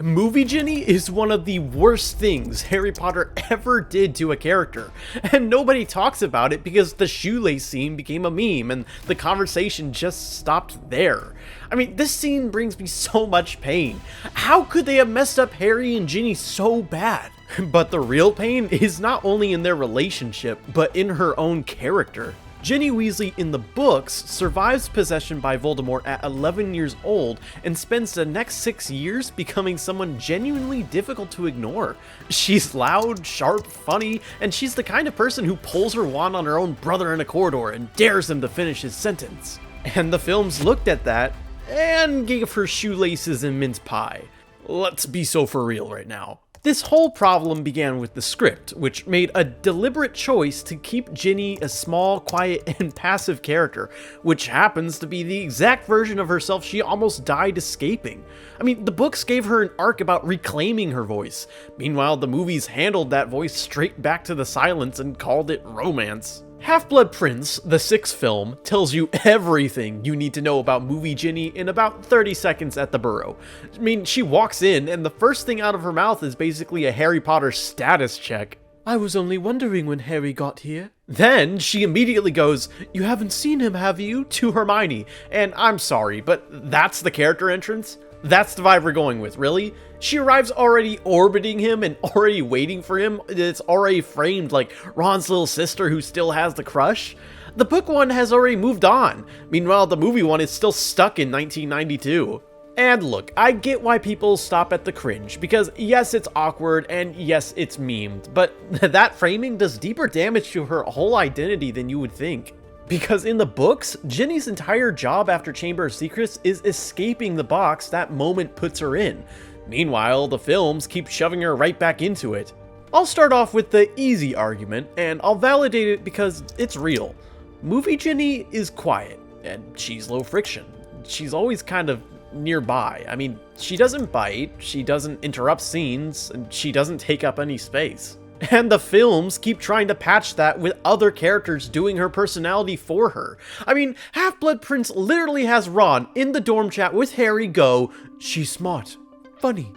Movie Ginny is one of the worst things Harry Potter ever did to a character, and nobody talks about it because the shoelace scene became a meme and the conversation just stopped there. I mean, this scene brings me so much pain. How could they have messed up Harry and Ginny so bad? But the real pain is not only in their relationship, but in her own character. Ginny Weasley in the books survives possession by Voldemort at 11 years old and spends the next 6 years becoming someone genuinely difficult to ignore. She's loud, sharp, funny, and she's the kind of person who pulls her wand on her own brother in a corridor and dares him to finish his sentence. And the films looked at that and gave her shoelaces and mince pie. Let's be so for real right now. This whole problem began with the script, which made a deliberate choice to keep Ginny a small, quiet, and passive character, which happens to be the exact version of herself she almost died escaping. I mean, the books gave her an arc about reclaiming her voice. Meanwhile, the movies handled that voice straight back to the silence and called it romance. Half-Blood Prince, the sixth film, tells you everything you need to know about Movie Ginny in about 30 seconds at the Burrow. I mean, she walks in, and the first thing out of her mouth is basically a Harry Potter status check. I was only wondering when Harry got here. Then she immediately goes, "You haven't seen him, have you?" to Hermione. And I'm sorry, but that's the character entrance? That's the vibe we're going with, really? She arrives already orbiting him and already waiting for him. It's already framed like Ron's little sister who still has the crush. The book one has already moved on. Meanwhile, the movie one is still stuck in 1992. And look, I get why people stop at the cringe, because yes, it's awkward, and yes, it's memed, but that framing does deeper damage to her whole identity than you would think. Because in the books, Ginny's entire job after Chamber of Secrets is escaping the box that moment puts her in. Meanwhile, the films keep shoving her right back into it. I'll start off with the easy argument, and I'll validate it because it's real. Movie Ginny is quiet, and she's low friction. She's always kind of nearby. I mean, she doesn't bite, she doesn't interrupt scenes, and she doesn't take up any space. And the films keep trying to patch that with other characters doing her personality for her. I mean, Half-Blood Prince literally has Ron in the dorm chat with Harry go, "She's smart, funny."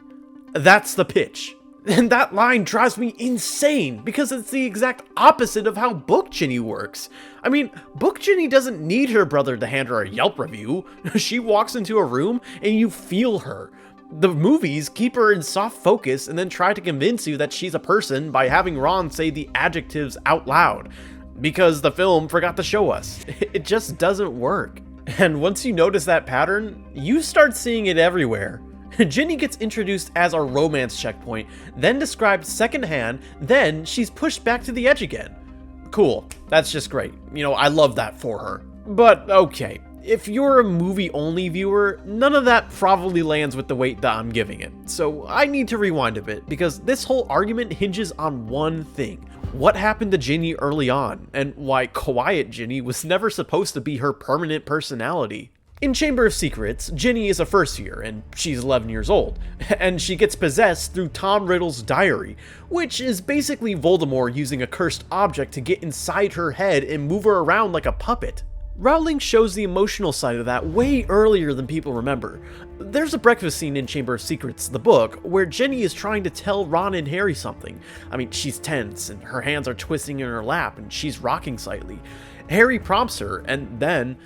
That's the pitch. And that line drives me insane because it's the exact opposite of how Book Ginny works. I mean, Book Ginny doesn't need her brother to hand her a Yelp review. She walks into a room and you feel her. The movies keep her in soft focus and then try to convince you that she's a person by having Ron say the adjectives out loud. Because the film forgot to show us. It just doesn't work. And once you notice that pattern, you start seeing it everywhere. Ginny gets introduced as our romance checkpoint, then described secondhand, then she's pushed back to the edge again. Cool, that's just great. You know, I love that for her. But okay, if you're a movie-only viewer, none of that probably lands with the weight that I'm giving it. So I need to rewind a bit, because this whole argument hinges on one thing. What happened to Ginny early on, and why quiet Ginny was never supposed to be her permanent personality. In Chamber of Secrets, Ginny is a first year, and she's 11 years old, and she gets possessed through Tom Riddle's diary, which is basically Voldemort using a cursed object to get inside her head and move her around like a puppet. Rowling shows the emotional side of that way earlier than people remember. There's a breakfast scene in Chamber of Secrets, the book, where Ginny is trying to tell Ron and Harry something. I mean, she's tense, and her hands are twisting in her lap, and she's rocking slightly. Harry prompts her, and then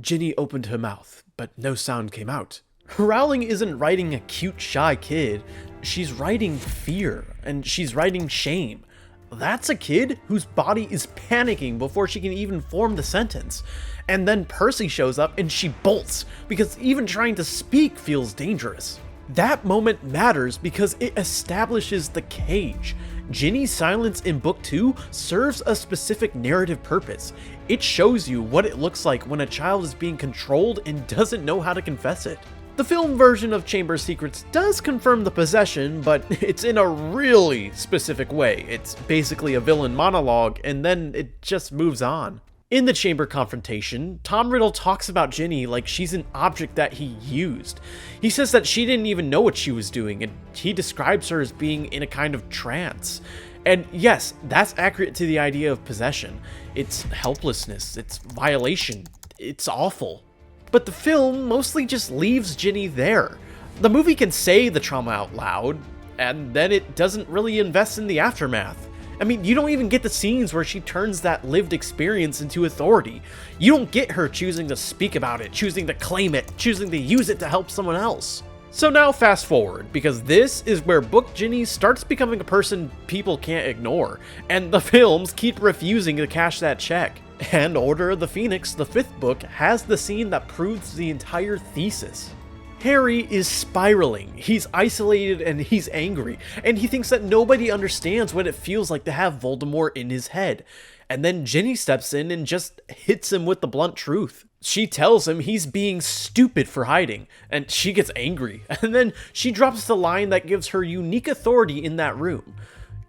Ginny opened her mouth, but no sound came out. Rowling isn't writing a cute, shy kid. She's writing fear, and she's writing shame. That's a kid whose body is panicking before she can even form the sentence. And then Percy shows up and she bolts, because even trying to speak feels dangerous. That moment matters because it establishes the cage. Ginny's silence in Book 2 serves a specific narrative purpose. It shows you what it looks like when a child is being controlled and doesn't know how to confess it. The film version of Chamber of Secrets does confirm the possession, but it's in a really specific way. It's basically a villain monologue, and then it just moves on. In the chamber confrontation, Tom Riddle talks about Ginny like she's an object that he used. He says that she didn't even know what she was doing, and he describes her as being in a kind of trance. And yes, that's accurate to the idea of possession. It's helplessness, it's violation, it's awful. But the film mostly just leaves Ginny there. The movie can say the trauma out loud, and then it doesn't really invest in the aftermath. I mean, you don't even get the scenes where she turns that lived experience into authority. You don't get her choosing to speak about it, choosing to claim it, choosing to use it to help someone else. So now fast forward, because this is where Book Ginny starts becoming a person people can't ignore, and the films keep refusing to cash that check. And Order of the Phoenix, the 5th book, has the scene that proves the entire thesis. Harry is spiraling, he's isolated and he's angry, and he thinks that nobody understands what it feels like to have Voldemort in his head. And then Ginny steps in and just hits him with the blunt truth. She tells him he's being stupid for hiding, and she gets angry, and then she drops the line that gives her unique authority in that room.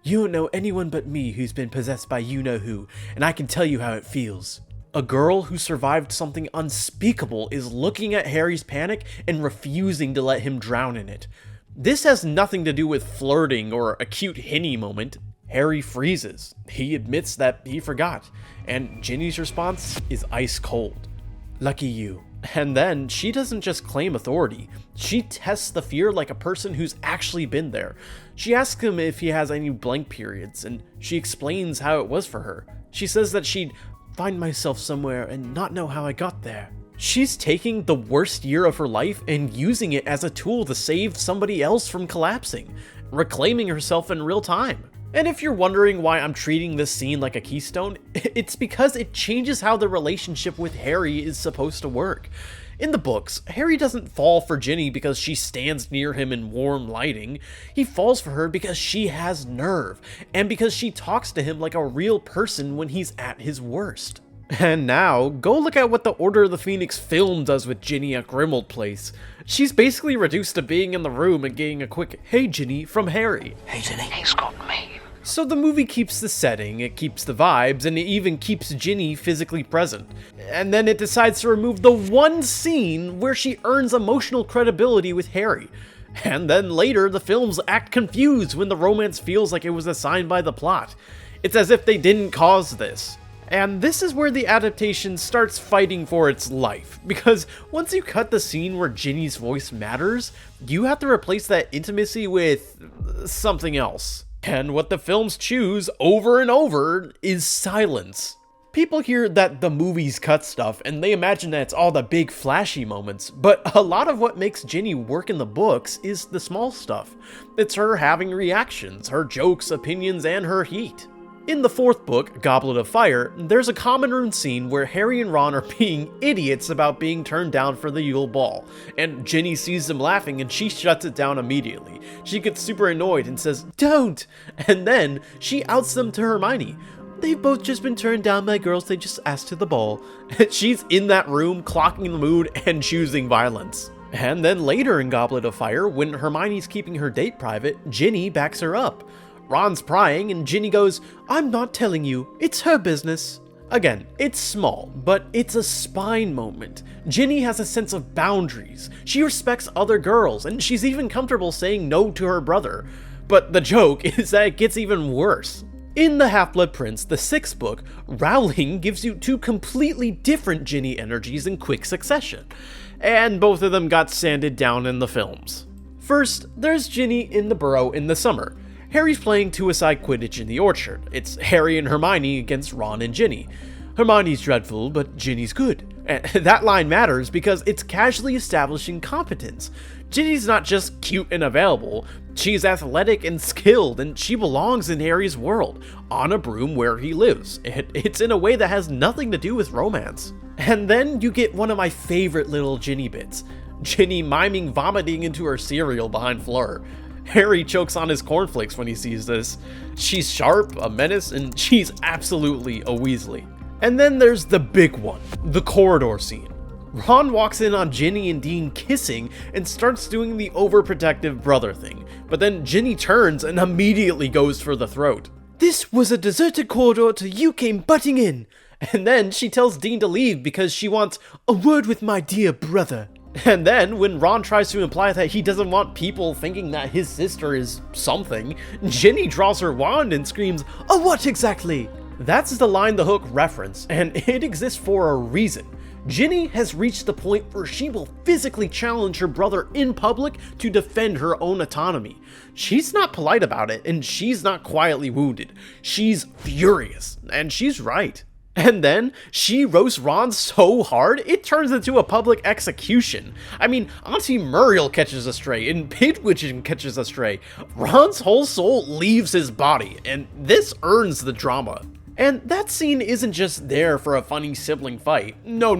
You don't know anyone but me who's been possessed by you-know-who, and I can tell you how it feels. A girl who survived something unspeakable is looking at Harry's panic and refusing to let him drown in it. This has nothing to do with flirting or a cute hinny moment. Harry freezes. He admits that he forgot, and Ginny's response is ice cold. Lucky you. And then she doesn't just claim authority, she tests the fear like a person who's actually been there. She asks him if he has any blank periods, and she explains how it was for her. She says that she'd find myself somewhere and not know how I got there. She's taking the worst year of her life and using it as a tool to save somebody else from collapsing, reclaiming herself in real time. And if you're wondering why I'm treating this scene like a keystone, it's because it changes how the relationship with Harry is supposed to work. In the books, Harry doesn't fall for Ginny because she stands near him in warm lighting. He falls for her because she has nerve, and because she talks to him like a real person when he's at his worst. And now, go look at what the Order of the Phoenix film does with Ginny at Grimmauld Place. She's basically reduced to being in the room and getting a quick, "Hey Ginny," from Harry. Hey Ginny, he's got me. So the movie keeps the setting, it keeps the vibes, and it even keeps Ginny physically present. And then it decides to remove the one scene where she earns emotional credibility with Harry. And then later, the films act confused when the romance feels like it was assigned by the plot. It's as if they didn't cause this. And this is where the adaptation starts fighting for its life, because once you cut the scene where Ginny's voice matters, you have to replace that intimacy with something else. And what the films choose over and over is silence. People hear that the movies cut stuff and they imagine that it's all the big flashy moments, but a lot of what makes Ginny work in the books is the small stuff. It's her having reactions, her jokes, opinions, and her heat. In the 4th book, Goblet of Fire, there's a common room scene where Harry and Ron are being idiots about being turned down for the Yule Ball, and Ginny sees them laughing and she shuts it down immediately. She gets super annoyed and says, "Don't!" And then she outs them to Hermione. "They've both just been turned down by girls they just asked to the ball." And she's in that room clocking the mood and choosing violence. And then later in Goblet of Fire, when Hermione's keeping her date private, Ginny backs her up. Ron's prying, and Ginny goes, "I'm not telling you, it's her business." Again, it's small, but it's a spine moment. Ginny has a sense of boundaries. She respects other girls, and she's even comfortable saying no to her brother. But the joke is that it gets even worse. In The Half-Blood Prince, the 6th book, Rowling gives you 2 completely different Ginny energies in quick succession, and both of them got sanded down in the films. First, there's Ginny in the burrow in the summer. Harry's playing two-a-side Quidditch in the orchard. It's Harry and Hermione against Ron and Ginny. Hermione's dreadful, but Ginny's good. And that line matters because it's casually establishing competence. Ginny's not just cute and available, she's athletic and skilled, and she belongs in Harry's world, on a broom where he lives. It's in a way that has nothing to do with romance. And then you get one of my favorite little Ginny bits. Ginny miming vomiting into her cereal behind Fleur. Harry chokes on his cornflakes when he sees this. She's sharp, a menace, and she's absolutely a Weasley. And then there's the big one, the corridor scene. Ron walks in on Ginny and Dean kissing and starts doing the overprotective brother thing, but then Ginny turns and immediately goes for the throat. "This was a deserted corridor till you came butting in." And then she tells Dean to leave because she wants a word with my dear brother. And then, when Ron tries to imply that he doesn't want people thinking that his sister is something, Ginny draws her wand and screams, "A what exactly?" That's the line the hook reference, and it exists for a reason. Ginny has reached the point where she will physically challenge her brother in public to defend her own autonomy. She's not polite about it, and she's not quietly wounded. She's furious, and she's right. And then, she roasts Ron so hard, it turns into a public execution. I mean, Auntie Muriel catches a stray, and Pidgeotto catches a stray. Ron's whole soul leaves his body, and this earns the drama. And that scene isn't just there for a funny sibling fight. No.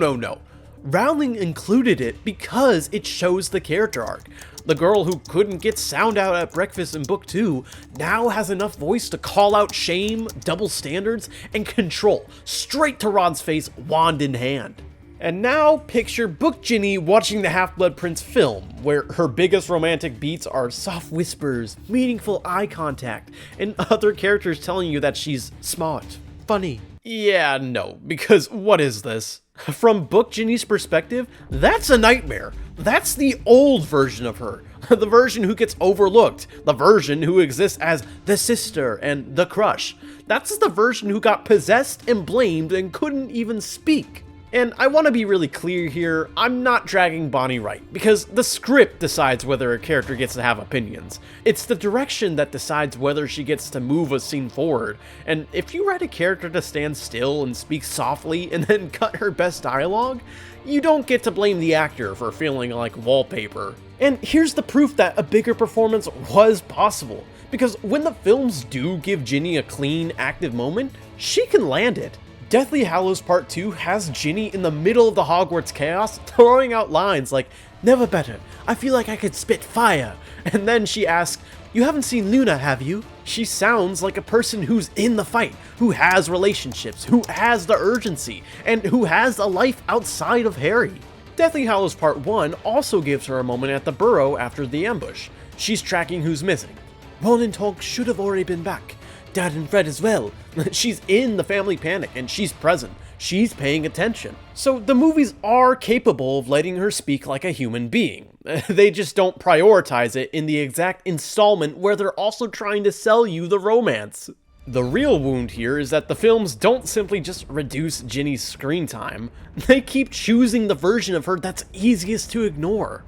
Rowling included it because it shows the character arc. The girl who couldn't get sound out at breakfast in book 2 now has enough voice to call out shame, double standards, and control straight to Ron's face, wand in hand. And now picture Book Ginny watching the Half-Blood Prince film, where her biggest romantic beats are soft whispers, meaningful eye contact, and other characters telling you that she's smart, funny. Yeah, no, because what is this? From Book Ginny's perspective, that's a nightmare. That's the old version of her. The version who gets overlooked. The version who exists as the sister and the crush. That's the version who got possessed and blamed and couldn't even speak. And I want to be really clear here, I'm not dragging Bonnie right, because the script decides whether a character gets to have opinions. It's the direction that decides whether she gets to move a scene forward, and if you write a character to stand still and speak softly and then cut her best dialogue, you don't get to blame the actor for feeling like wallpaper. And here's the proof that a bigger performance was possible, because when the films do give Ginny a clean, active moment, she can land it. Deathly Hallows Part 2 has Ginny in the middle of the Hogwarts chaos throwing out lines like, "Never better, I feel like I could spit fire," and then she asks, "You haven't seen Luna, have you?" She sounds like a person who's in the fight, who has relationships, who has the urgency, and who has a life outside of Harry. Deathly Hallows Part 1 also gives her a moment at the Burrow after the ambush. She's tracking who's missing. "Ron and Tonks should have already been back. Dad and Fred as well." She's in the family panic and she's present. She's paying attention. So the movies are capable of letting her speak like a human being. They just don't prioritize it in the exact installment where they're also trying to sell you the romance. The real wound here is that the films don't simply just reduce Ginny's screen time. They keep choosing the version of her that's easiest to ignore.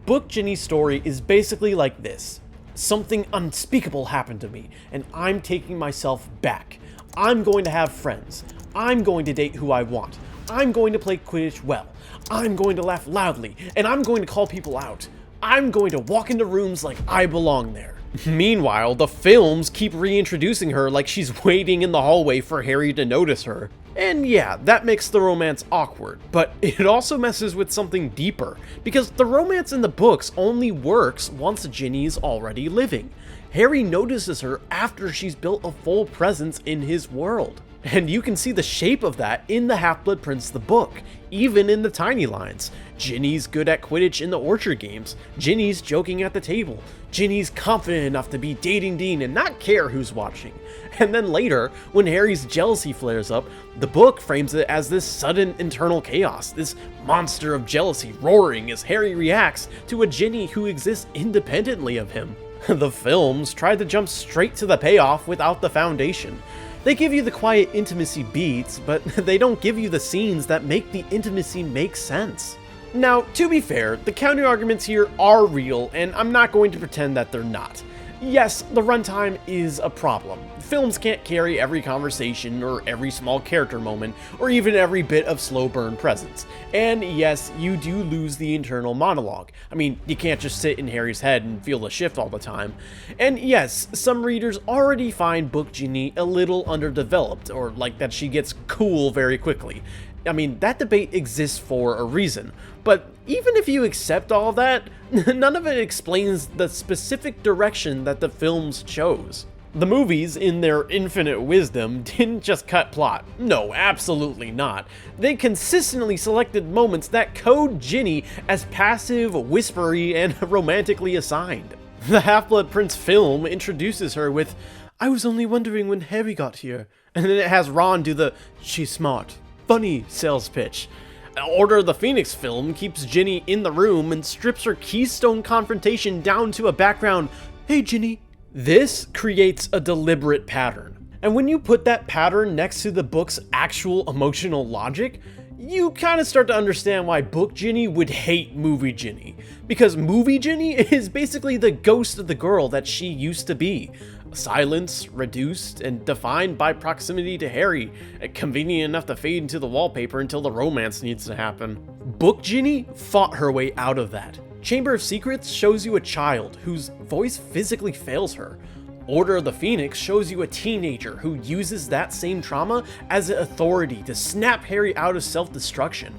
Book Ginny's story is basically like this. Something unspeakable happened to me, and I'm taking myself back. I'm going to have friends. I'm going to date who I want. I'm going to play Quidditch well. I'm going to laugh loudly, and I'm going to call people out. I'm going to walk into rooms like I belong there. Meanwhile, the films keep reintroducing her like she's waiting in the hallway for Harry to notice her. And yeah, that makes the romance awkward, but it also messes with something deeper, because the romance in the books only works once Ginny's already living. Harry notices her after she's built a full presence in his world. And you can see the shape of that in the Half-Blood Prince the book, even in the tiny lines. Ginny's good at Quidditch in the Orchard games. Ginny's joking at the table. Ginny's confident enough to be dating Dean and not care who's watching. And then later, when Harry's jealousy flares up, the book frames it as this sudden internal chaos, this monster of jealousy roaring as Harry reacts to a Ginny who exists independently of him. The films tried to jump straight to the payoff without the foundation. They give you the quiet intimacy beats, but they don't give you the scenes that make the intimacy make sense. Now, to be fair, the counter-arguments here are real, and I'm not going to pretend that they're not. Yes, the runtime is a problem. Films can't carry every conversation, or every small character moment, or even every bit of slow burn presence. And yes, you do lose the internal monologue. I mean, you can't just sit in Harry's head and feel the shift all the time. And yes, some readers already find Book Ginny a little underdeveloped, or like that she gets cool very quickly. I mean, that debate exists for a reason, but even if you accept all that, none of it explains the specific direction that the films chose. The movies, in their infinite wisdom, didn't just cut plot. No, absolutely not. They consistently selected moments that code Ginny as passive, whispery, and romantically assigned. The Half-Blood Prince film introduces her with, "I was only wondering when Harry got here," and then it has Ron do the, "She's smart, funny" sales pitch. Order of the Phoenix film keeps Ginny in the room and strips her keystone confrontation down to a background, "Hey Ginny." This creates a deliberate pattern. And when you put that pattern next to the book's actual emotional logic, you kind of start to understand why book Ginny would hate movie Ginny, because movie Ginny is basically the ghost of the girl that she used to be. Silenced, reduced, and defined by proximity to Harry, convenient enough to fade into the wallpaper until the romance needs to happen. Book Ginny fought her way out of that. Chamber of Secrets shows you a child whose voice physically fails her. Order of the Phoenix shows you a teenager who uses that same trauma as an authority to snap Harry out of self-destruction.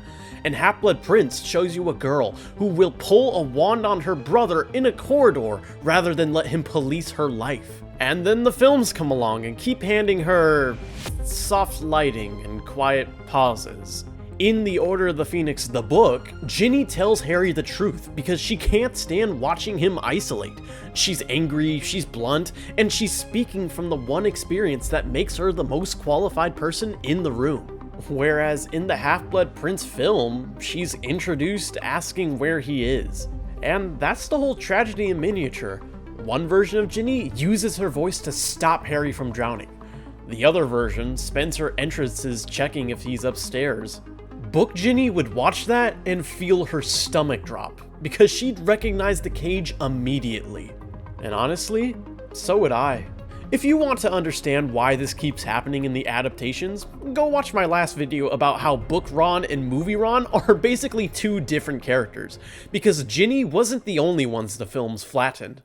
And Half-Blood Prince shows you a girl who will pull a wand on her brother in a corridor rather than let him police her life. And then the films come along and keep handing her soft lighting and quiet pauses. In The Order of the Phoenix, the book, Ginny tells Harry the truth because she can't stand watching him isolate. She's angry, she's blunt, and she's speaking from the one experience that makes her the most qualified person in the room. Whereas in the Half-Blood Prince film, she's introduced asking where he is. And that's the whole tragedy in miniature. One version of Ginny uses her voice to stop Harry from drowning. The other version spends her entrances checking if he's upstairs. Book Ginny would watch that and feel her stomach drop, because she'd recognize the cage immediately. And honestly, so would I. If you want to understand why this keeps happening in the adaptations, go watch my last video about how book Ron and movie Ron are basically two different characters, because Ginny wasn't the only ones the films flattened.